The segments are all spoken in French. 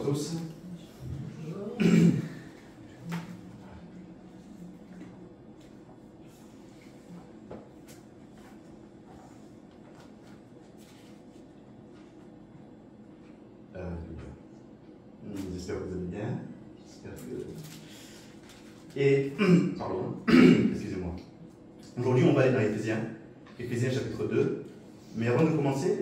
tous. J'espère que vous allez bien. J'espère que... Et, pardon, excusez-moi. Aujourd'hui, on va aller dans Éphésiens, Éphésiens chapitre 2. Mais avant de commencer,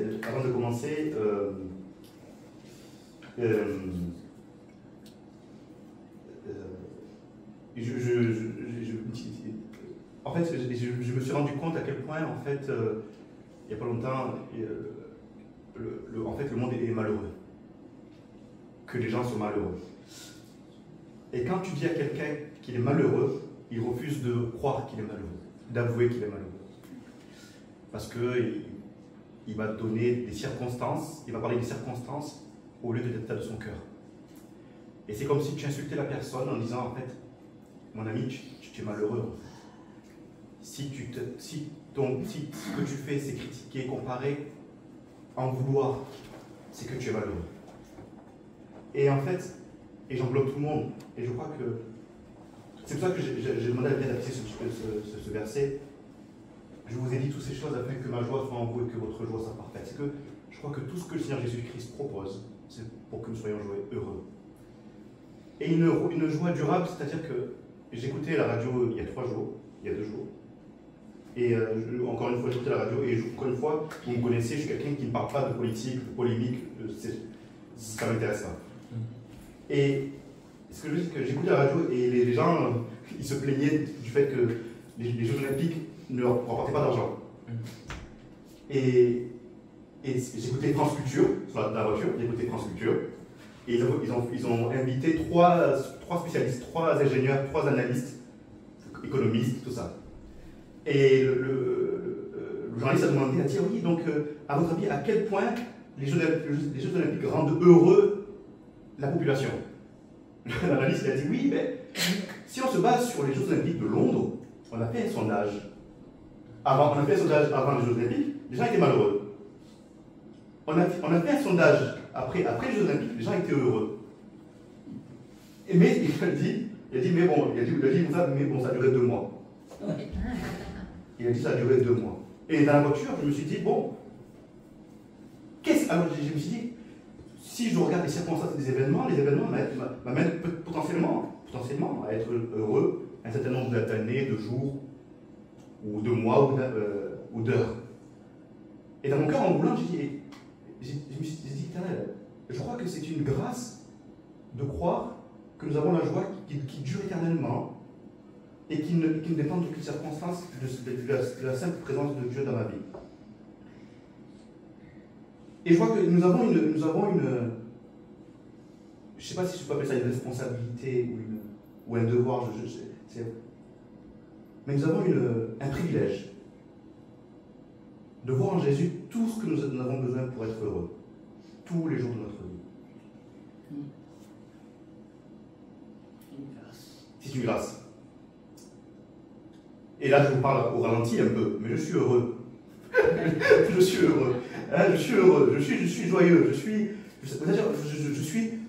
en fait, je me suis rendu compte à quel point, en fait, il n'y a pas longtemps, le monde est malheureux. Que les gens sont malheureux. Et quand tu dis à quelqu'un qu'il est malheureux, il refuse de croire qu'il est malheureux, d'avouer qu'il est malheureux. Parce qu'il va donner des circonstances, il va parler des circonstances au lieu de l'état de son cœur. Et c'est comme si tu insultais la personne en disant, en fait, mon ami, tu es malheureux. Si ce que tu fais, c'est critiquer, comparer, en vouloir, c'est que tu es malheureux. Et en fait, et j'englobe tout le monde, et je crois que c'est pour ça que j'ai demandé à bien d'appliquer ce verset. Je vous ai dit toutes ces choses afin que ma joie soit en vous et que votre joie soit parfaite. C'est que je crois que tout ce que le Seigneur Jésus-Christ propose, c'est pour que nous soyons heureux. Et une joie durable, c'est-à-dire que j'écoutais la radio il y a 2 jours, et encore une fois j'écoutais la radio, et encore une fois, vous me connaissez, je suis quelqu'un qui ne parle pas de politique, de polémique, ça ne m'intéresse pas. Et ce que je veux dire, c'est que j'écoutais la radio et les gens, ils se plaignaient du fait que les Jeux Olympiques ne leur rapportaient pas d'argent. Et j'écoutais France Culture, sur la voiture, j'écoutais France Culture, et ils ont invité 3 spécialistes, 3 ingénieurs, 3 analystes, économistes, tout ça. Et le journaliste a demandé, a dit, oui, donc, à votre avis, à quel point les Jeux Olympiques rendent heureux la population? L'analyste a dit oui, mais si on se base sur les Jeux Olympiques de Londres, on a fait un sondage. On a fait un sondage avant les Jeux Olympiques, les gens étaient malheureux. On a fait un sondage après les Jeux Olympiques, les gens étaient heureux. Mais il a dit, mais bon, ça a duré 2 mois. Il a dit ça a duré 2 mois. Et dans la voiture, je me suis dit, bon, alors je me suis dit, si je regarde les circonstances des événements, les événements m'amènent potentiellement à être heureux un certain nombre d'années, de jours, ou de mois, ou d'heures. Et dans mon cœur, en roulant, je me suis dit, je crois que c'est une grâce de croire que nous avons la joie qui dure éternellement et qui ne dépend d'aucune circonstance de la simple présence de Dieu dans ma vie. Et je crois que nous avons une je ne sais pas si je peux appeler ça une responsabilité ou un devoir, mais nous avons un privilège de voir en Jésus tout ce que nous avons besoin pour être heureux, tous les jours de notre vie. C'est une grâce. Et là, je vous parle au ralenti un peu, mais je suis heureux. Je suis heureux. Je suis heureux, je suis joyeux, je suis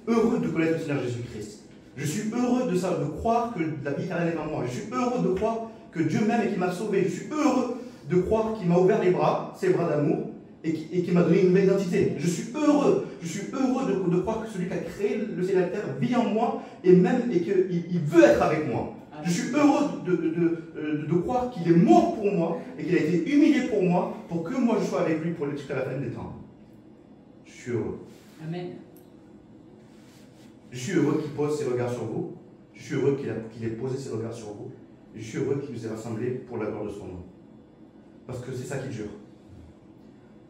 heureux de connaître le Seigneur Jésus-Christ. Je suis heureux de croire que la vie éternelle est en moi. Je suis heureux de croire que Dieu m'aime et qu'il m'a sauvé. Je suis heureux de croire qu'il m'a ouvert les bras, ses bras d'amour, et qu'il m'a donné une nouvelle identité. Je suis heureux de croire que celui qui a créé le ciel et la terre vit en moi et qu'il veut être avec moi. Je suis heureux de croire qu'il est mort pour moi et qu'il a été humilié pour moi pour que moi je sois avec lui jusqu'à la fin des temps. Je suis heureux. Amen. Je suis heureux qu'il pose ses regards sur vous. Je suis heureux qu'il ait posé ses regards sur vous. Et je suis heureux qu'il nous ait rassemblés pour la gloire de son nom. Parce que c'est ça qui dure.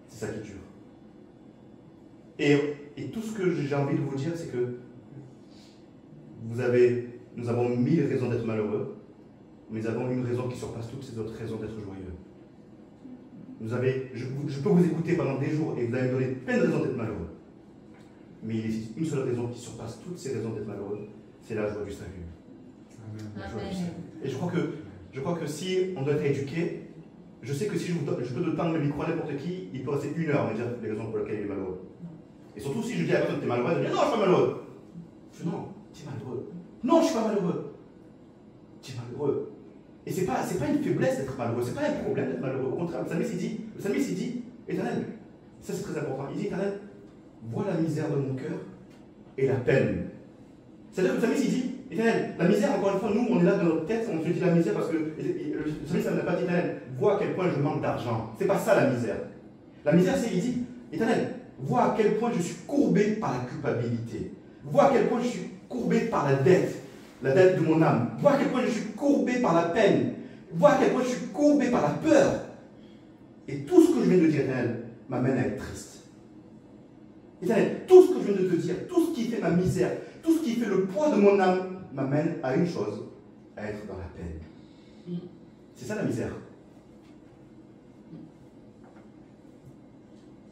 C'est ça qui dure. Et tout ce que j'ai envie de vous dire, c'est que nous avons 1000 raisons d'être malheureux, mais nous avons une raison qui surpasse toutes ces autres raisons d'être joyeux. Je peux vous écouter pendant des jours et vous allez me donner plein de raisons d'être malheureux. Mais il existe une seule raison qui surpasse toutes ces raisons d'être malheureux, c'est la joie du salut. Amen. Et je crois que si on doit être éduqué, je sais que si je peux tendre le micro à n'importe qui, il peut rester 1 heure à me dire les raisons pour lesquelles il est malheureux. Et surtout si je dis à la personne que tu es malheureux, elle me dit non, je suis pas malheureux. Je dis non, tu es malheureux. Non, je ne suis pas malheureux. Tu es malheureux. Et ce n'est pas une faiblesse d'être malheureux, ce n'est pas un problème d'être malheureux. Au contraire, le psalmiste il dit, Éternel, ça c'est très important, il dit, Éternel, vois la misère de mon cœur et la peine. C'est-à-dire que le psalmiste il dit, Éternel, la misère, encore une fois, nous on est là dans notre tête, on se dit la misère parce que le psalmiste n'a pas dit, Éternel, vois à quel point je manque d'argent. C'est pas ça la misère. La misère, c'est, il dit, Éternel, vois à quel point je suis courbé par la culpabilité. Vois à quel point je suis courbé par la dette de mon âme. Vois à quel point je suis courbé par la peine. Vois à quel point je suis courbé par la peur. Et tout ce que je viens de dire, Éternel, m'amène à être triste. Éternel, tout ce que je viens de te dire, tout ce qui fait ma misère, tout ce qui fait le poids de mon âme, m'amène à une chose, à être dans la peine. C'est ça la misère.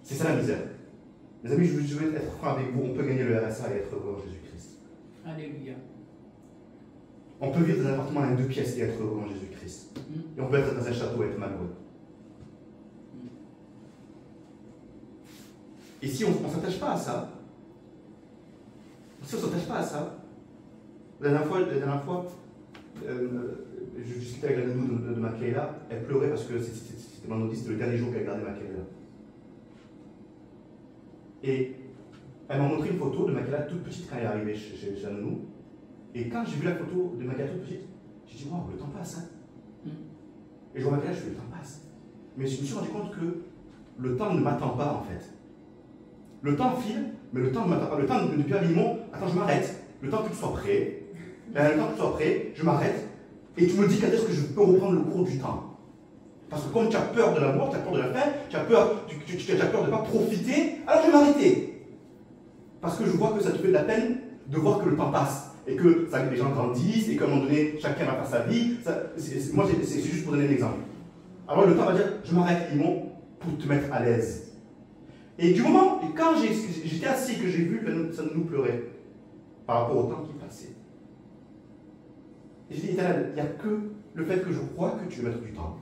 C'est ça la misère. Mes amis, je veux être franc avec vous, on peut gagner le RSA et être heureux en Jésus-Christ. Alléluia. On peut vivre dans un appartement à 2 pièces et être heureux en Jésus-Christ. Et on peut être dans un château et être malheureux. Et si on ne s'attache pas à ça, la dernière fois, je discutais avec la nounou de Makaela, elle pleurait parce que c'était vendredi, c'était le dernier jour qu'elle gardait Makaela. Et elle m'a montré une photo de Makaela toute petite quand elle est arrivée chez la nounou. Et quand j'ai vu la photo de Makaela toute petite, j'ai dit waouh, le temps passe. Hein? Et je vois Makaela, je fais le temps passe. Mais je me suis rendu compte que le temps ne m'attend pas en fait. Le temps file, mais le temps ne m'attend pas. Le temps depuis un minimum, attends, je m'arrête. Le temps que tu sois prêt, je m'arrête. Et tu me dis quand est-ce que je peux reprendre le cours du temps. Parce que comme tu as peur de la mort, tu as peur de la fin, tu as peur de ne pas profiter, alors je vais m'arrêter. Parce que je vois que ça te fait de la peine de voir que le temps passe. Et que les gens grandissent, et qu'à un moment donné, chacun va faire sa vie. Moi, c'est juste pour donner un exemple. Alors le temps va dire, je m'arrête, Imon, pour te mettre à l'aise. Et du moment, quand j'étais assis, que j'ai vu ça nous pleurait, par rapport au temps qui passait. Et j'ai dit, Éternel, il n'y a que le fait que je crois que tu veux mettre du temps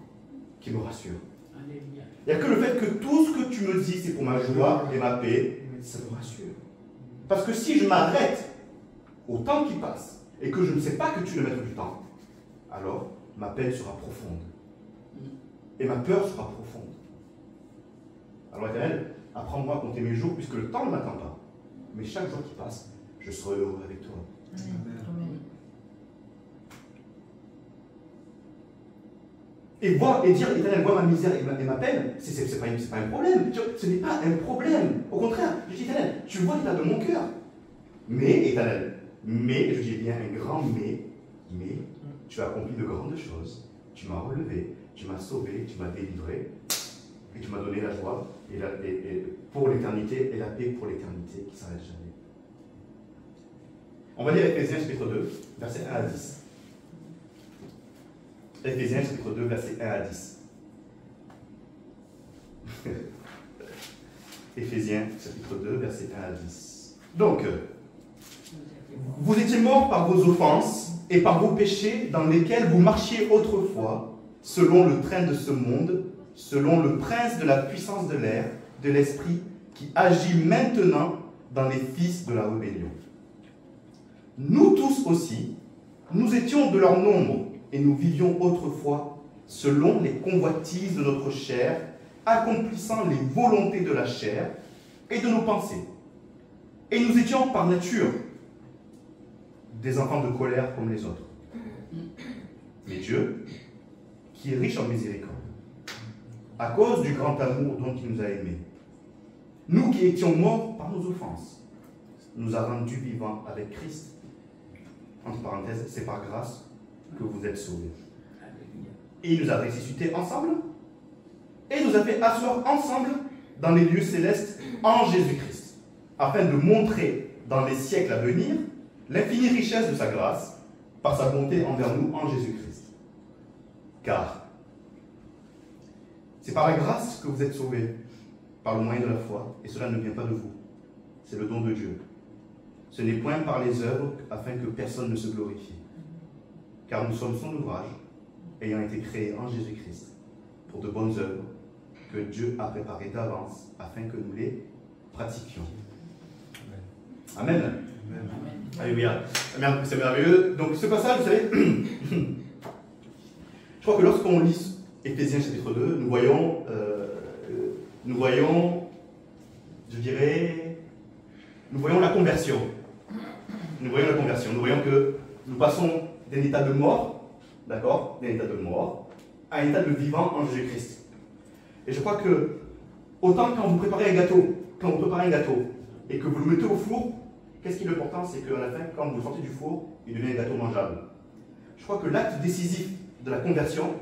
qui me rassure. Alléluia. Il n'y a que le fait que tout ce que tu me dis, c'est pour ma joie et ma paix, ça me rassure. Parce que si je m'arrête au temps qui passe et que je ne sais pas que tu veux mettre du temps, alors ma peine sera profonde. Et ma peur sera profonde. Alors Éternel, apprends-moi à compter mes jours puisque le temps ne m'attend pas. Mais chaque jour qui passe, je serai heureux avec toi. Amen. Et dire, Éternel, vois ma misère et ma peine, c'est pas un problème. Ce n'est pas un problème. Au contraire, je dis, Éternel, tu vois l'état de mon cœur. Mais, Éternel, je dis bien un grand mais, tu as accompli de grandes choses. Tu m'as relevé, tu m'as sauvé, tu m'as délivré, et tu m'as donné la joie et pour l'éternité et la paix pour l'éternité qui ne s'arrête jamais. On va lire Éphésiens chapitre 2, versets 1 à 10. Éphésiens chapitre 2, versets 1 à 10. Éphésiens chapitre 2, versets 1 à 10. Donc, vous étiez morts par vos offenses et par vos péchés dans lesquels vous marchiez autrefois, selon le train de ce monde, selon le prince de la puissance de l'air, de l'esprit, qui agit maintenant dans les fils de la rébellion. Nous tous aussi, nous étions de leur nombre, et nous vivions autrefois selon les convoitises de notre chair, accomplissant les volontés de la chair et de nos pensées. Et nous étions par nature des enfants de colère comme les autres. Mais Dieu, qui est riche en miséricorde, à cause du grand amour dont il nous a aimés, nous qui étions morts par nos offenses, nous a rendus vivants avec Christ. Entre parenthèses, c'est par grâce que vous êtes sauvés. Et il nous a ressuscités ensemble et nous a fait asseoir ensemble dans les lieux célestes en Jésus-Christ, afin de montrer dans les siècles à venir l'infinie richesse de sa grâce par sa bonté envers nous en Jésus-Christ. Car c'est par la grâce que vous êtes sauvés, par le moyen de la foi, et cela ne vient pas de vous. C'est le don de Dieu. Ce n'est point par les œuvres afin que personne ne se glorifie. Car nous sommes son ouvrage, ayant été créés en Jésus-Christ, pour de bonnes œuvres que Dieu a préparées d'avance afin que nous les pratiquions. Amen. Amen. Alléluia. C'est merveilleux. Donc ce passage, vous savez, je crois que lorsqu'on lit Éphésiens chapitre 2, nous voyons, je dirais, nous voyons la conversion. Nous voyons la conversion. Nous voyons que nous passons d'un état de mort, d'accord, d'un état de mort, à un état de vivant en Jésus-Christ. Et je crois que, autant quand vous préparez un gâteau, et que vous le mettez au four, qu'est-ce qui est important? C'est qu'à la fin, quand vous le sortez du four, il devient un gâteau mangeable. Je crois que l'acte décisif de la conversion,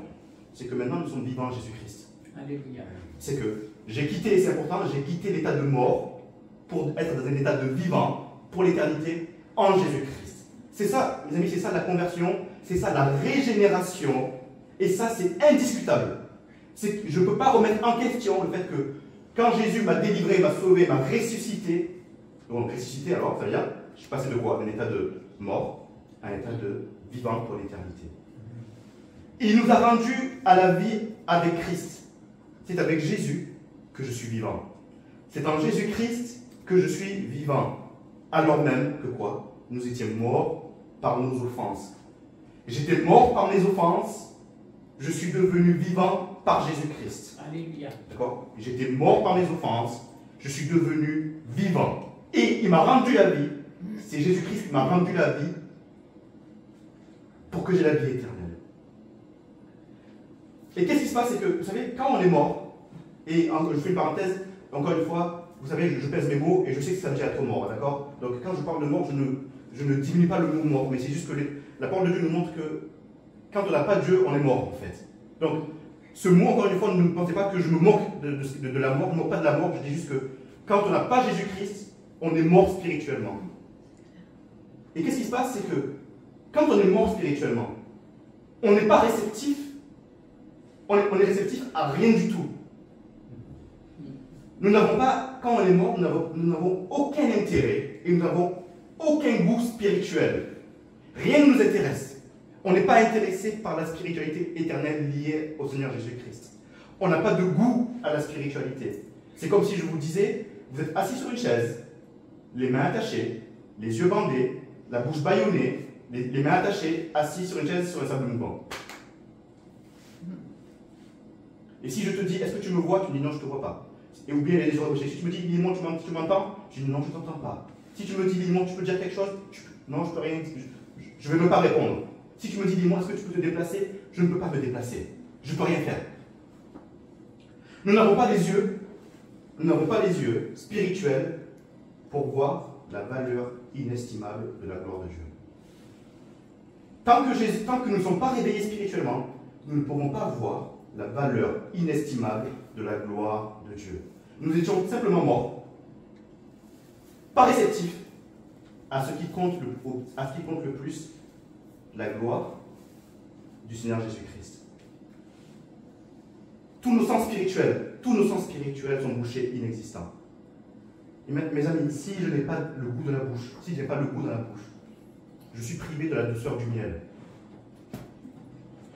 c'est que maintenant nous sommes vivants en Jésus-Christ. Alléluia. C'est que j'ai quitté, c'est important, j'ai quitté l'état de mort pour être dans un état de vivant pour l'éternité en Jésus-Christ. C'est ça, mes amis, c'est ça la conversion, c'est ça la régénération, et ça c'est indiscutable. Je ne peux pas remettre en question le fait que quand Jésus m'a délivré, m'a sauvé, m'a ressuscité, donc ressuscité alors, ça veut dire, je suis passé de quoi? Un état de mort à un état de vivant pour l'éternité. Il nous a rendus à la vie avec Christ. C'est avec Jésus que je suis vivant. C'est en Jésus-Christ que je suis vivant. Alors même que quoi? Nous étions morts par nos offenses. J'étais mort par mes offenses, je suis devenu vivant par Jésus-Christ. Alléluia. D'accord? J'étais mort par mes offenses, je suis devenu vivant. Et il m'a rendu la vie. C'est Jésus-Christ qui m'a rendu la vie pour que j'ai la vie éternelle. Et qu'est-ce qui se passe? C'est que, vous savez, quand on est mort, et je fais une parenthèse, encore une fois, vous savez, je pèse mes mots et je sais que ça me dit être mort, d'accord? Donc quand je parle de mort, je ne diminue pas le mot mort, mais c'est juste que la parole de Dieu nous montre que quand on n'a pas Dieu, on est mort en fait. Donc ce mot, encore une fois, ne pensez pas que je me moque de la mort, je ne me moque pas de la mort, je dis juste que quand on n'a pas Jésus-Christ, on est mort spirituellement. Et qu'est-ce qui se passe? C'est que quand on est mort spirituellement, on n'est pas réceptif, on est réceptif à rien du tout. Nous n'avons pas, quand on est mort, nous n'avons aucun intérêt et nous n'avons aucun goût spirituel. Rien ne nous intéresse. On n'est pas intéressé par la spiritualité éternelle liée au Seigneur Jésus-Christ. On n'a pas de goût à la spiritualité. C'est comme si je vous disais, vous êtes assis sur une chaise, les mains attachées, les yeux bandés, la bouche bâillonnée, les mains attachées, assis sur une chaise sur un sable mouvant. Et si je te dis, est-ce que tu me vois? Tu me dis non, je ne te vois pas. Et ou bien les oreilles bouchées. Si tu me dis, Limon, tu m'entends? Je dis non, je ne t'entends pas. Si tu me dis, Limon, tu peux dire quelque chose? Non, je ne peux rien dire. Je ne vais même pas répondre. Si tu me dis, Limon, est-ce que tu peux te déplacer? Je ne peux pas me déplacer. Je ne peux rien faire. Nous n'avons pas les yeux spirituels pour voir la valeur inestimable de la gloire de Dieu. Tant que nous ne sommes pas réveillés spirituellement, nous ne pourrons pas voir la valeur inestimable de la gloire de Dieu. Nous étions simplement morts, pas réceptifs à ce qui compte le plus, la gloire du Seigneur Jésus-Christ. Tous nos sens spirituels sont bouchés, inexistants. Et mes amis, si je n'ai pas le goût de la bouche, je suis privé de la douceur du miel.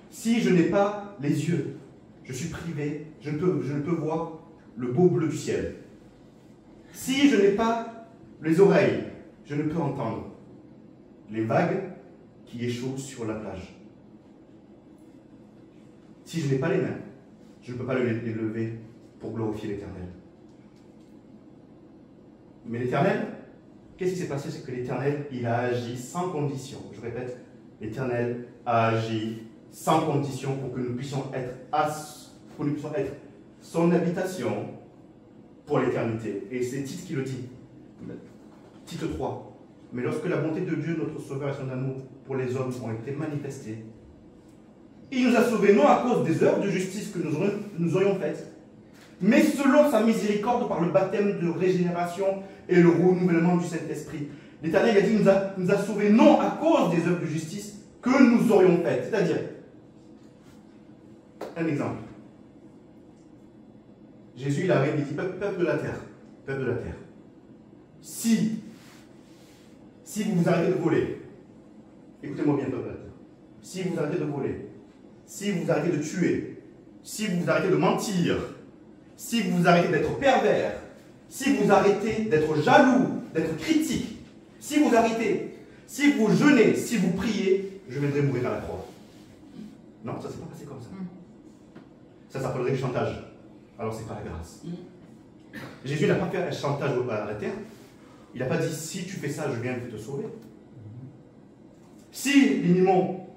Si je n'ai pas les yeux, je suis privé, je ne peux voir le beau bleu du ciel. Si je n'ai pas les oreilles, je ne peux entendre les vagues qui échouent sur la plage. Si je n'ai pas les mains, je ne peux pas les lever pour glorifier l'Éternel. Mais l'Éternel, qu'est-ce qui s'est passé? C'est que l'Éternel, il a agi sans condition. Je répète, l'Éternel a agi sans condition pour que nous puissions être son habitation pour l'éternité. Et c'est Tite qui le dit. Tite 3. Mais lorsque la bonté de Dieu, notre Sauveur et son amour pour les hommes ont été manifestés, il nous a sauvés non à cause des œuvres de justice que nous aurions faites, mais selon sa miséricorde par le baptême de régénération et le renouvellement du Saint-Esprit. L'Éternel a dit, nous a sauvés non à cause des œuvres de justice que nous aurions faites. C'est-à-dire, un exemple. Jésus, il arrive, il dit, peuple de la terre, si vous vous arrêtez de voler, écoutez-moi bien, peuple de la terre, si vous arrêtez de voler, si vous arrêtez de tuer, si vous arrêtez de mentir, si vous arrêtez d'être pervers, si vous arrêtez d'être jaloux, d'être critique, si vous arrêtez Si vous jeûnez, si vous priez, je viendrai mourir à la croix. Non, ça ne s'est pas passé comme ça. Ça s'appellerait du chantage. Alors c'est pas la grâce. Jésus n'a pas fait un chantage à la terre. Il n'a pas dit si tu fais ça, je viens te sauver. Si l'inimon,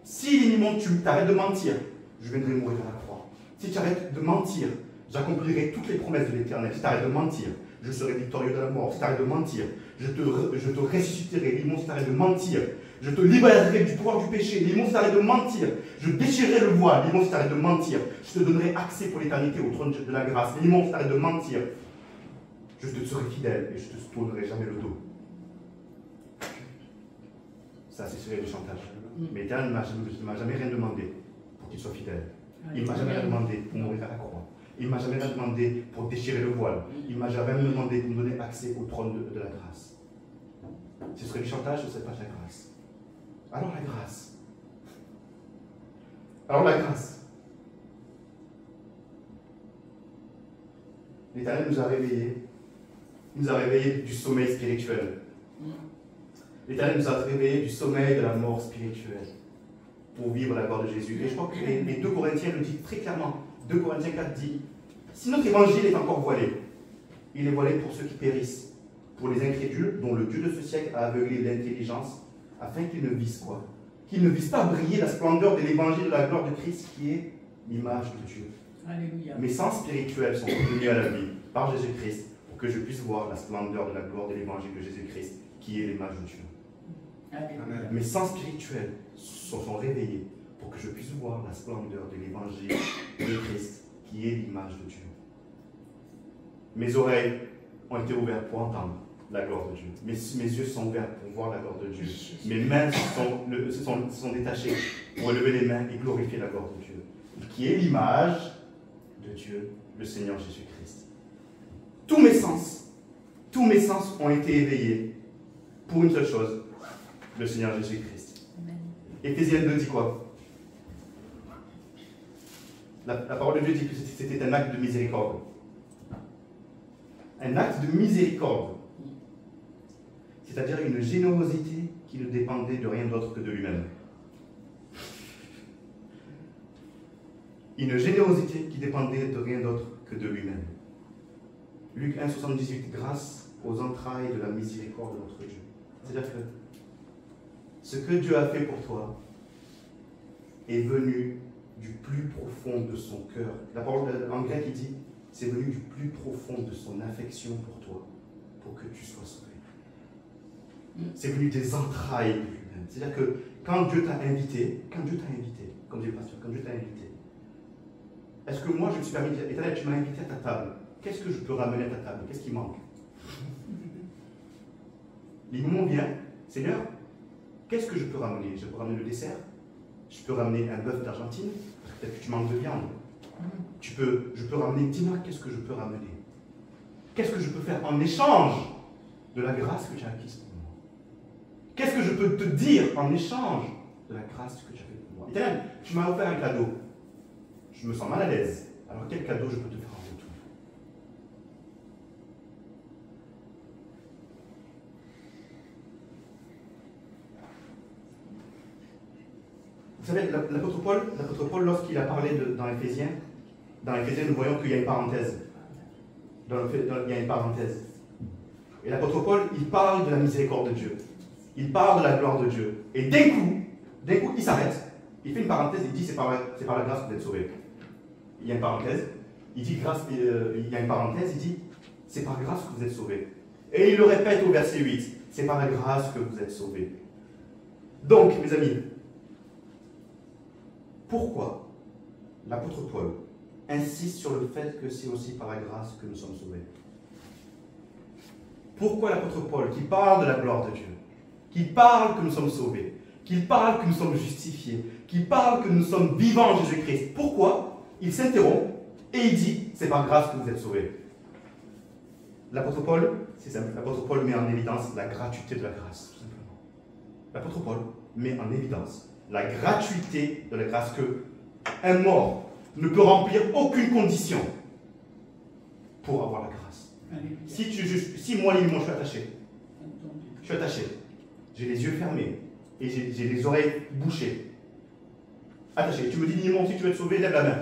tu t'arrêtes de mentir, je viendrai mourir à la croix. Si tu arrêtes de mentir, j'accomplirai toutes les promesses de l'Éternel. Si tu arrêtes de mentir, je serai victorieux de la mort. Si tu arrêtes de mentir, je te ressusciterai. L'inimon, si tu arrêtes de mentir, je te libérerai du pouvoir du péché. L'inimon, si tu arrêtes de mentir, je déchirerai le voile. L'inimon, si tu arrêtes de mentir, je te donnerai accès pour l'éternité au trône de la grâce. L'inimon, si tu arrêtes de mentir, je te serai fidèle et je ne te tournerai jamais le dos. Ça, c'est serait du chantage. Mais l'Éternel ne m'a jamais rien demandé pour qu'il soit fidèle. Il ne m'a jamais rien demandé pour mourir à la croix. Il ne m'a jamais rien demandé pour déchirer le voile. Il ne m'a jamais demandé pour me donner accès au trône de la grâce. Ce serait du chantage, ce ne serait pas de la grâce. Alors la grâce. Alors la grâce. L'Éternel nous a réveillés. Il nous a réveillés du sommeil spirituel. L'Éternel nous a réveillés du sommeil de la mort spirituelle pour vivre la gloire de Jésus. Et je crois que les 2 Corinthiens le disent très clairement. 2 Corinthiens 4 dit, si notre évangile est encore voilé, il est voilé pour ceux qui périssent, pour les incrédules dont le Dieu de ce siècle a aveuglé l'intelligence, afin qu'ils ne visent quoi? Qu'ils ne visent pas briller la splendeur de l'évangile de la gloire de Christ qui est l'image de Dieu. Alléluia. Mes sens spirituels sont revenus à la vie par Jésus-Christ pour que je puisse voir la splendeur de la gloire de l'évangile de Jésus-Christ qui est l'image de Dieu. Alléluia. Mes sens spirituels sont réveillés pour que je puisse voir la splendeur de l'évangile de Christ qui est l'image de Dieu. Mes oreilles ont été ouvertes pour entendre la gloire de Dieu. Mes yeux sont ouverts pour voir la gloire de Dieu. Mes mains sont détachées pour lever les mains et glorifier la gloire de Dieu, qui est l'image de Dieu, le Seigneur Jésus-Christ. Tous mes sens ont été éveillés pour une seule chose, le Seigneur Jésus-Christ. Éphésiens 2 dit quoi? La parole de Dieu dit que c'était un acte de miséricorde. Un acte de miséricorde. C'est-à-dire une générosité qui ne dépendait de rien d'autre que de lui-même. Une générosité qui dépendait de rien d'autre que de lui-même. Luc 1, 78, grâce aux entrailles de la miséricorde de notre Dieu. C'est-à-dire que ce que Dieu a fait pour toi est venu du plus profond de son cœur. La parole en grec, il dit, c'est venu du plus profond de son affection pour toi, pour que tu sois sauvé. C'est venu des entrailles de lui-même. C'est-à-dire que quand Dieu t'a invité, comme dit le pasteur, quand Dieu t'a invité, est-ce que moi je me suis permis de dire, Éternel, tu m'as invité à ta table, qu'est-ce que je peux ramener à ta table? Qu'est-ce qui manque? L'imam vient, Seigneur, qu'est-ce que je peux ramener? Je peux ramener le dessert? Je peux ramener un bœuf d'Argentine? Peut-être que tu manques de viande. Je peux ramener, dis-moi, qu'est-ce que je peux ramener? Qu'est-ce que je peux faire en échange de la grâce que tu as acquise pour moi? Qu'est-ce que je peux te dire en échange de la grâce que tu as faite pour moi? Éternel, tu m'as offert un cadeau. Je me sens mal à l'aise. Alors quel cadeau je peux te faire en retour? Vous savez, l'apôtre Paul, lorsqu'il a parlé dans Éphésiens, nous voyons qu'il y a une parenthèse. Il y a une parenthèse. Et l'apôtre Paul, il parle de la miséricorde de Dieu. Il parle de la gloire de Dieu. Et d'un coup, il s'arrête. Il fait une parenthèse, il dit c'est par la grâce que vous êtes sauvés. Il y a une parenthèse. Il dit il y a une parenthèse, il dit c'est par grâce que vous êtes sauvés. Et il le répète au verset 8, c'est par la grâce que vous êtes sauvés. Donc, mes amis, pourquoi l'apôtre Paul insiste sur le fait que c'est aussi par la grâce que nous sommes sauvés? Pourquoi l'apôtre Paul, qui parle de la gloire de Dieu, qui parle que nous sommes sauvés, qui parle que nous sommes justifiés, qui parle que nous sommes vivants en Jésus-Christ, pourquoi il s'interrompt et il dit c'est par grâce que vous êtes sauvés? L'apôtre Paul, c'est simple, l'apôtre Paul met en évidence la gratuité de la grâce, tout simplement. L'apôtre Paul met en évidence la gratuité de la grâce, que un mort ne peut remplir aucune condition pour avoir la grâce. Si moi, je suis attaché, j'ai les yeux fermés, et j'ai les oreilles bouchées. Attaché. Tu me dis, Limon, si tu veux être sauvé, lève la main.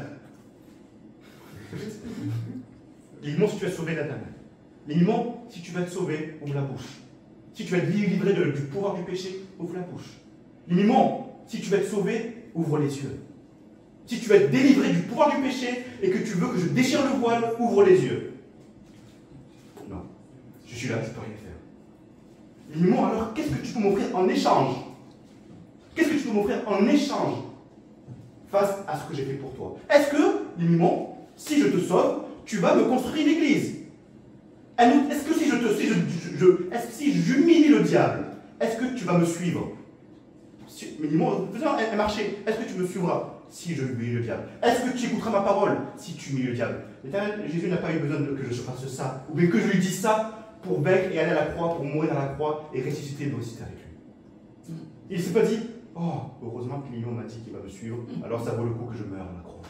Limon, si tu veux être sauvé, lève la main. Limon, si tu veux être sauvé, ouvre la bouche. Si tu veux être livré du pouvoir du péché, ouvre la bouche. Limon, si tu veux être sauvé, ouvre les yeux. Si tu veux être délivré du pouvoir du péché et que tu veux que je déchire le voile, ouvre les yeux. Non. Je suis là, je ne peux rien faire. Limon, alors qu'est-ce que tu peux m'offrir en échange? Qu'est-ce que tu peux m'offrir en échange face à ce que j'ai fait pour toi? Est-ce que, Limon, si je te sauve, tu vas me construire une église? Est-ce que si j'humilie le diable, est-ce que tu vas me suivre? Mais Limon, elle marchait. Est-ce que tu me suivras si je humilie le diable? Est-ce que tu écouteras ma parole si tu humilies le diable? Jésus n'a pas eu besoin que je fasse ça, ou bien que je lui dise ça pour vaincre et aller à la croix, pour mourir à la croix et ressusciter et me ressusciter avec lui. Il ne s'est pas dit, oh, heureusement que Limon m'a dit qu'il va me suivre, alors ça vaut le coup que je meure à la croix.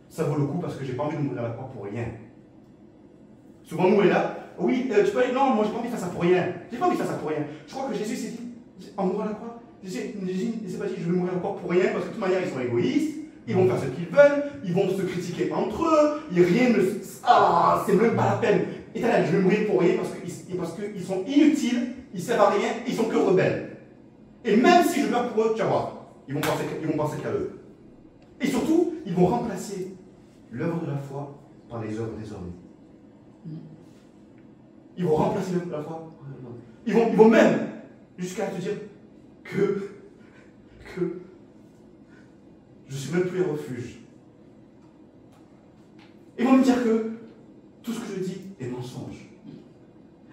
Ça vaut le coup parce que j'ai pas envie de mourir à la croix pour rien. Souvent, nous, on est là, oui, tu peux aller, non, moi j'ai pas envie de faire ça pour rien. J'ai pas envie de faire ça pour rien. Je crois que Jésus s'est dit, en mourant à la croix, Jésus ne s'est pas dit, je vais mourir à la croix pour rien parce que de toute manière, ils sont égoïstes, ils vont faire ce qu'ils veulent, ils vont se critiquer entre eux, rien ne. Ah, c'est même pas la peine. Et là, je vais mourir pour rien parce qu'ils sont inutiles, ils servent à rien, ils sont que rebelles. Et même si je meurs pour eux, tu vas voir, ils vont penser qu'à eux. Et surtout, ils vont remplacer l'œuvre de la foi par les œuvres des hommes. Ils vont remplacer l'œuvre de la foi par les hommes. Ils vont même jusqu'à te dire que je ne suis même plus un refuge. Ils vont me dire que tout ce que je dis est mensonge.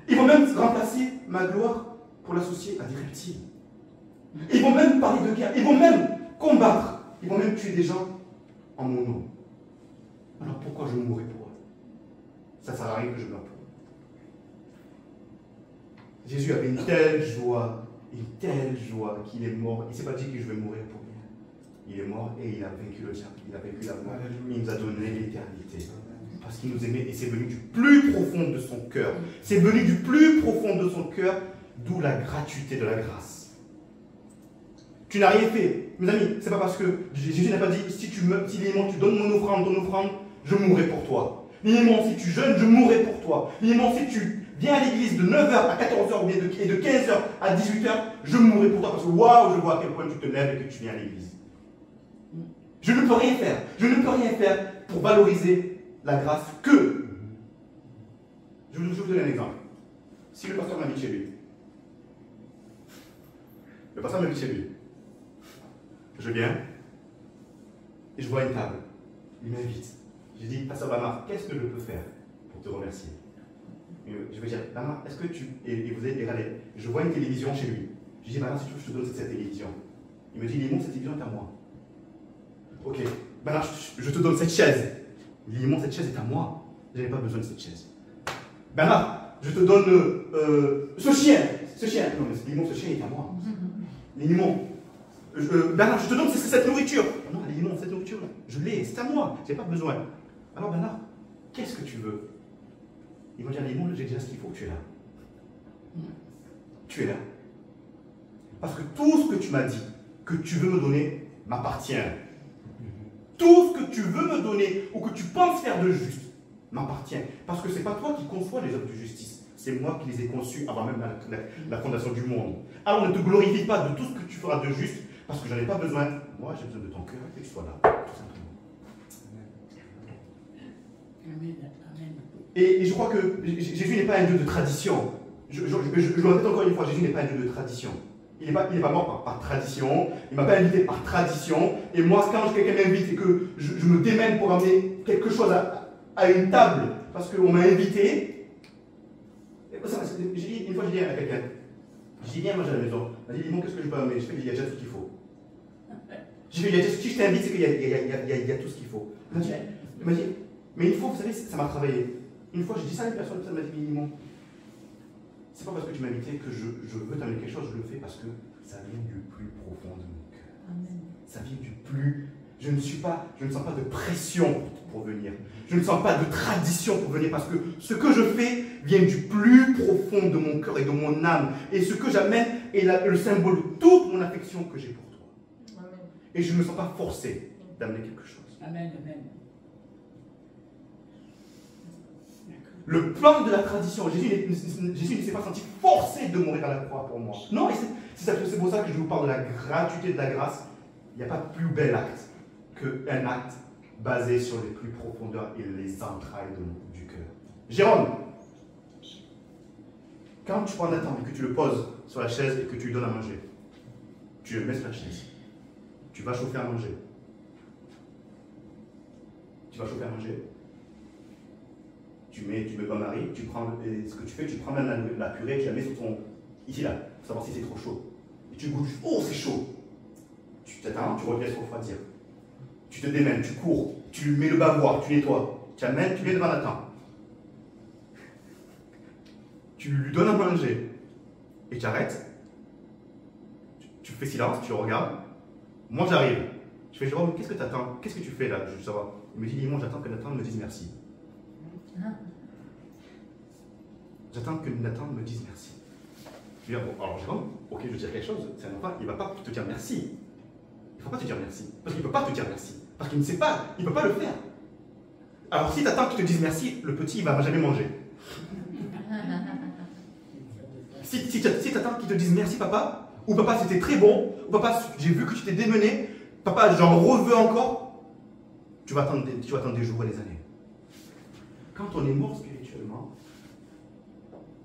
Ils vont même remplacer ma gloire pour l'associer à des reptiles. Ils vont même parler de guerre. Ils vont même combattre. Ils vont même tuer des gens en mon nom. Alors pourquoi je mourrais pour eux? Ça ne sert à rien que je meure pour eux. Jésus avait une telle joie qu'il est mort. Il ne s'est pas dit que je vais mourir pour rien. Il est mort et il a vaincu le diable. Il a vaincu la mort. Il nous a donné l'éternité. Parce qu'il nous aimait et c'est venu du plus profond de son cœur. C'est venu du plus profond de son cœur, d'où la gratuité de la grâce. Tu n'as rien fait. Mes amis, c'est pas parce que Jésus n'a pas dit si Limon, tu donnes ton offrande, je mourrai pour toi. Limon, si tu jeûnes, je mourrai pour toi. Limon, si tu viens à l'église de 9h à 14h et de 15h à 18h, je mourrai pour toi parce que waouh, je vois à quel point tu te lèves et que tu viens à l'église. Je ne peux rien faire. Je ne peux rien faire pour valoriser la grâce que. Je vais vous donner un exemple. Si le pasteur m'invite chez lui, je viens et je vois une table. Il m'invite. Je dis, Pasteur Bamar, qu'est-ce que je peux faire pour te remercier? Je vais dire, Bamar, est-ce que tu. Et vous êtes regardez, je vois une télévision chez lui. Je dis, Bamar, si tu veux, je te donne cette télévision. Il me dit, Limon, cette télévision est à moi. Ok, Bamar, je te donne cette chaise. Limon, cette chaise est à moi. Je n'avais pas besoin de cette chaise. Bamar, je te donne ce chien. Non, mais Limon, ce chien est à moi. Limon. Bernard, je te donne cette nourriture. Non, Limon, cette nourriture, je l'ai, c'est à moi, je n'ai pas besoin. Alors Bernard, qu'est-ce que tu veux? Ils vont dire, Limon, j'ai déjà ce qu'il faut, tu es là. Tu es là. Parce que tout ce que tu m'as dit, que tu veux me donner, m'appartient. Tout ce que tu veux me donner, ou que tu penses faire de juste, m'appartient. Parce que ce n'est pas toi qui conçois les œuvres de justice. C'est moi qui les ai conçues avant même la fondation du monde. Alors ne te glorifie pas de tout ce que tu feras de juste, parce que je n'en ai pas besoin. Moi, j'ai besoin de ton cœur et que tu sois là, tout simplement. Amen. Et je crois que Jésus n'est pas un Dieu de tradition. Je le répète encore une fois, Jésus n'est pas un Dieu de tradition. Il n'est pas mort par tradition, il ne m'a pas invité par tradition. Et moi, quand quelqu'un m'invite et que je me démène pour amener quelque chose à une table, parce qu'on m'a invité, une fois, je dis à quelqu'un, je dis, viens manger à la maison. Elle dit, Limon, qu'est-ce que je peux amener? Je fais, il y a déjà tout ce qu'il faut. Je fais, si je t'invite, c'est qu'il y a tout ce qu'il faut. Il m'a dit, mais une fois, vous savez, ça m'a travaillé. Une fois, j'ai dit ça à une personne, ça m'a dit, Limon, c'est pas parce que tu m'as invité que je veux t'amener quelque chose, je le fais parce que ça vient du plus profond de mon cœur. Amen. Ça vient du plus. Je ne sens pas de pression pour venir. Je ne sens pas de tradition pour venir parce que ce que je fais vient du plus profond de mon cœur et de mon âme. Et ce que j'amène est le symbole de toute mon affection que j'ai pour toi. Amen. Et je ne me sens pas forcé d'amener quelque chose. Amen. Amen. Le plan de la tradition, Jésus ne s'est pas senti forcé de mourir à la croix pour moi. Non, c'est pour ça que je vous parle de la gratuité de la grâce. Il n'y a pas plus bel acte qu'un acte basé sur les plus profondeurs et les entrailles du cœur. Jérôme, quand tu prends Nathan et que tu le poses sur la chaise et que tu lui donnes à manger, tu le mets sur la chaise, tu vas chauffer à manger. Tu vas chauffer à manger. Tu mets bain-marie, ce que tu fais, tu prends même la purée, tu la mets sur ton... Ici, là, pour savoir si c'est trop chaud. Et tu goûtes, oh, c'est chaud. Tu t'attends, tu reviens sur refroidir. Tu te démènes, tu cours, tu mets le bavoir, tu nettoies. Tu amènes, tu mets devant Nathan. Tu lui donnes à manger. Et tu arrêtes. Tu fais silence, tu le regardes. Moi, j'arrive. Je fais, Jérôme, qu'est-ce que tu attends? Qu'est-ce que tu fais là? Je veux savoir. Il me dit, moi, j'attends que Nathan me dise merci. J'attends que Nathan me dise merci. Je dis, bon, alors Jérôme, ok, je veux dire quelque chose, c'est un enfant, il ne va pas te dire merci. Il ne faut pas te dire merci. Parce qu'il ne peut pas te dire merci. Parce qu'il ne sait pas, il ne peut pas le faire. Alors si tu attends qu'il te dise merci, le petit, il ne va jamais manger. Si tu attends qu'il te dise merci, papa, ou papa, c'était très bon, ou papa, j'ai vu que tu t'es démené, papa, j'en reveux encore, tu vas attendre des jours et des années. Quand on est mort spirituellement,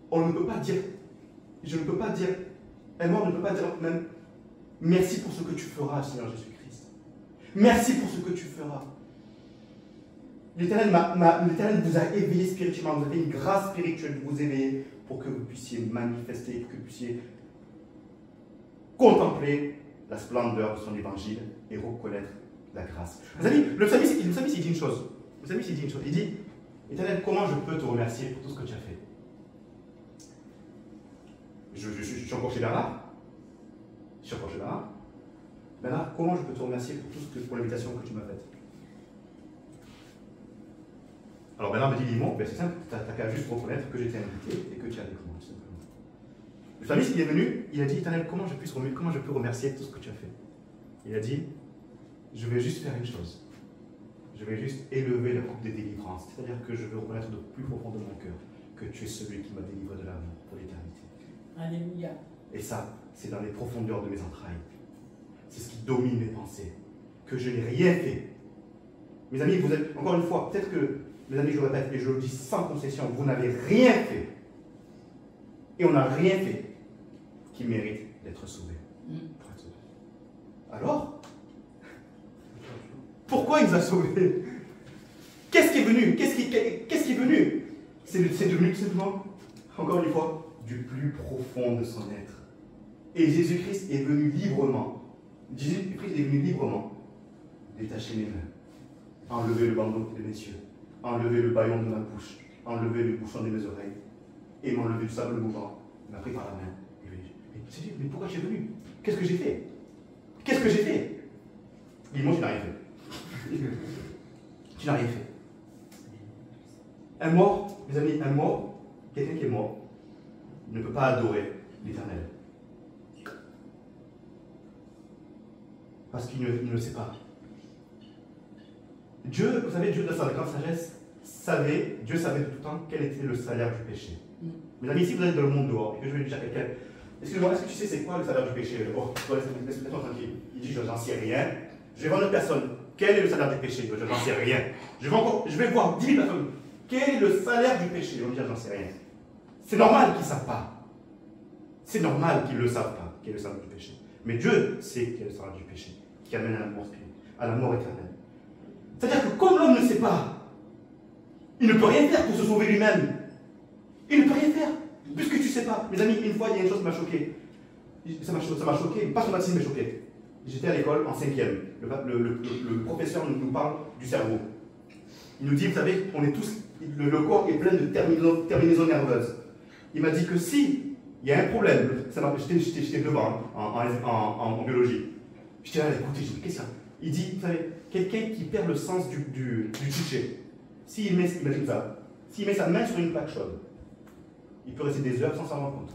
on ne peut pas dire, je ne peux pas dire, un mort ne peut pas dire même merci pour ce que tu feras, Seigneur Jésus-Christ. Merci pour ce que tu feras. L'Éternel vous a éveillé spirituellement, vous avez une grâce spirituelle de vous éveiller pour que vous puissiez manifester, pour que vous puissiez contempler la splendeur de son évangile et reconnaître la grâce. Vous savez, le psalmiste, il dit une chose. Il dit, Éternel, comment je peux te remercier pour tout ce que tu as fait? Je suis encore chez Bernard. Bernard, comment je peux te remercier pour l'invitation que tu m'as faite? Alors Bernard me dit, dis-moi, c'est simple, tu n'as qu'à juste reconnaître que j'étais invité et que tu as avec moi, tout simplement. Le psalmiste, il est venu, il a dit, Éternel, comment je peux remercier tout ce que tu as fait? Il a dit, je vais juste faire une chose. Je vais juste élever la coupe des délivrances. C'est-à-dire que je veux reconnaître de plus profond de mon cœur que tu es celui qui m'a délivré de l'amour pour l'éternité. Alléluia. Et ça, c'est dans les profondeurs de mes entrailles. C'est ce qui domine mes pensées. Que je n'ai rien fait. Mes amis, vous êtes, encore une fois, peut-être que, mes amis, je le répète et je le dis sans concession, vous n'avez rien fait. Et on n'a rien fait qui mérite d'être sauvé. Alors, pourquoi il nous a sauvés? Qu'est-ce qui est venu? Qu'est-ce qui est venu? C'est devenu tout simplement, encore une fois, du plus profond de son être. Et Jésus-Christ est venu librement. Jésus-Christ est venu librement détacher mes mains, enlever le bandeau de mes yeux, enlever le bâillon de ma bouche, enlever le bouchon de mes oreilles, et m'enlever du sable mouvant. Il m'a pris par la main. Mais pourquoi j'ai venu? Qu'est-ce que j'ai fait? Qu'est-ce que j'ai fait? Dis-moi, tu n'as rien fait. Tu n'as rien fait. Un mort, mes amis, un mort, quelqu'un qui est mort, ne peut pas adorer l'Éternel. Parce qu'il ne le sait pas. Dieu, vous savez, Dieu de sa grande sagesse, Dieu savait de tout temps quel était le salaire du péché. Mes amis, si vous êtes dans le monde dehors, et que je vais dire à quelqu'un, excuse-moi, est-ce que tu sais c'est quoi le salaire du péché? Oh, laisse-moi tranquille. Il dit, j'en sais rien. Je vais voir une personne, quel est le salaire du péché? J'en sais rien. Je vais voir 10 000 personnes, quel est le salaire du péché? Ils vont me dire, j'en sais rien. C'est normal qu'ils ne savent pas. C'est normal qu'ils ne le savent pas, quel est le salaire du péché. Mais Dieu sait quel est le salaire du péché, qui amène à la mort spirituelle, à la mort éternelle. C'est-à-dire que comme l'homme ne sait pas, il ne peut rien faire pour se sauver lui-même. Il ne peut rien faire, puisque tu ne sais pas. Mes amis, une fois, il y a une chose qui m'a choqué. Ça m'a choqué, pas son baptême m'a choqué. J'étais à l'école en 5e. Le professeur nous parle du cerveau. Il nous dit, vous savez, on est tous, le corps est plein de terminaisons nerveuses. Il m'a dit que si il y a un problème, j'étais devant en biologie. J'étais là à écouter, je dis, qu'est-ce qu'il y a? Il dit, vous savez, quelqu'un qui perd le sens du toucher, s'il met, imagine ça, s'il met sa main sur une plaque chaude, il peut rester des heures sans s'en rendre compte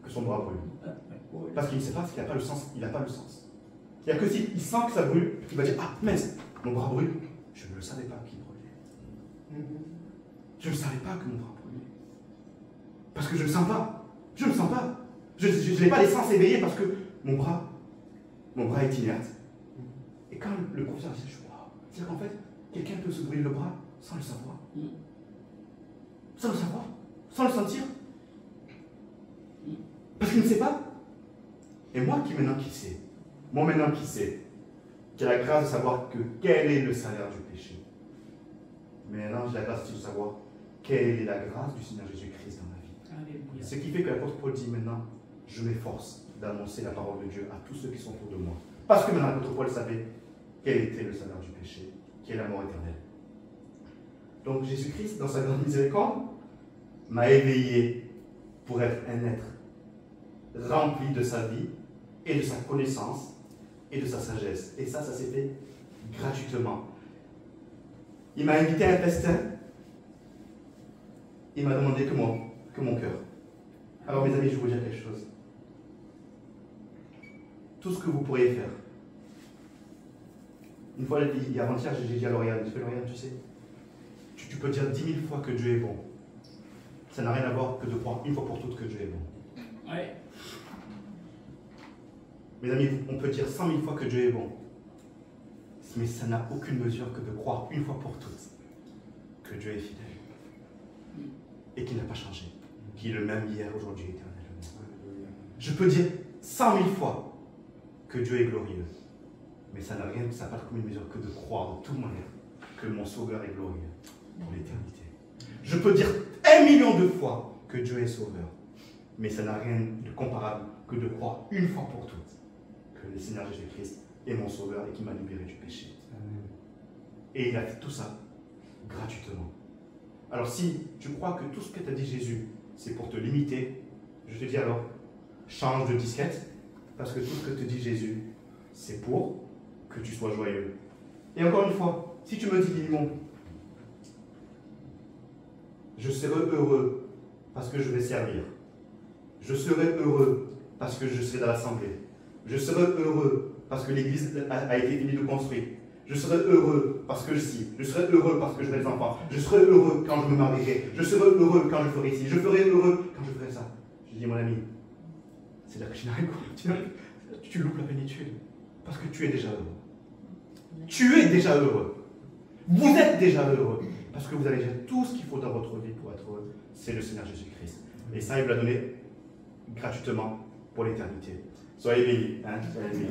que son bras brûle. Parce qu'il ne sait pas, parce qu'il n'a pas le sens. Il n'a pas le sens. Il n'y a que s'il sent que ça brûle, il va dire, ah mince, mon bras brûle. Je ne le savais pas qu'il brûlait. Je ne savais pas que mon bras brûlait. Parce que je ne le sens pas. Je ne le sens pas. Je n'ai pas les sens éveillés parce que mon bras est inerte. Et quand le professeur dit, c'est-à-dire qu'en fait, quelqu'un peut se brûler le bras sans le savoir. Sans le savoir. Sans le sentir. Parce qu'il ne sait pas. Et moi qui sais, qui a la grâce de savoir quel est le salaire du péché. Mais maintenant, j'ai la grâce de savoir quelle est la grâce du Seigneur Jésus-Christ dans ma vie. Alléluia. Ce qui fait que l'apôtre Paul dit maintenant, je m'efforce d'annoncer la parole de Dieu à tous ceux qui sont autour de moi. Parce que maintenant l'apôtre Paul savait quel était le salaire du péché, qui est la mort éternelle. Donc Jésus-Christ, dans sa grande miséricorde, m'a éveillé pour être un être rempli de sa vie et de sa connaissance et de sa sagesse. Et ça s'est fait gratuitement. Il m'a invité à un festin. Il m'a demandé que mon cœur. Alors mes amis, je vais vous dire quelque chose. Tout ce que vous pourriez faire. Une fois, avant-hier, j'ai dit à Lauriane, tu sais, tu peux dire 10 000 fois que Dieu est bon. Ça n'a rien à voir que de croire une fois pour toutes que Dieu est bon. Ouais. Mes amis, on peut dire 100 000 fois que Dieu est bon. Mais ça n'a aucune mesure que de croire une fois pour toutes que Dieu est fidèle. Et qu'il n'a pas changé. Qu'il est le même hier, aujourd'hui, éternellement. Je peux dire 100 000 fois que Dieu est glorieux. Mais ça n'a pas de commune mesure que de croire de toute manière que mon Sauveur est glorieux pour l'éternité. Je peux dire 1 million de fois que Dieu est Sauveur. Mais ça n'a rien de comparable que de croire une fois pour toutes que le Seigneur Jésus-Christ est mon Sauveur et qui m'a libéré du péché. Amen. Et il a fait tout ça gratuitement. Alors si tu crois que tout ce que t'a dit Jésus, c'est pour te limiter, je te dis alors, change de disquette, parce que tout ce que te dit Jésus, c'est pour que tu sois joyeux. Et encore une fois, si tu me dis, Limon, je serai heureux parce que je vais servir. Je serai heureux parce que je serai dans l'assemblée. Je serai heureux parce que l'église a été finie de construire. Je serai heureux parce que je suis. Je serai heureux parce que je ferai des enfants. Je serai heureux quand je me marierai. Je serai heureux quand je ferai ci. Je serai heureux quand je ferai ça. Je dis, mon ami, c'est là que tu n'arrives pas. Tu loupes la plénitude. Parce que tu es déjà heureux. Tu es déjà heureux. Vous êtes déjà heureux. Parce que vous avez déjà tout ce qu'il faut dans votre vie pour être heureux. C'est le Seigneur Jésus-Christ. Et ça, il vous l'a donné gratuitement pour l'éternité. Soyez bénis. Hein? Soyez bénis.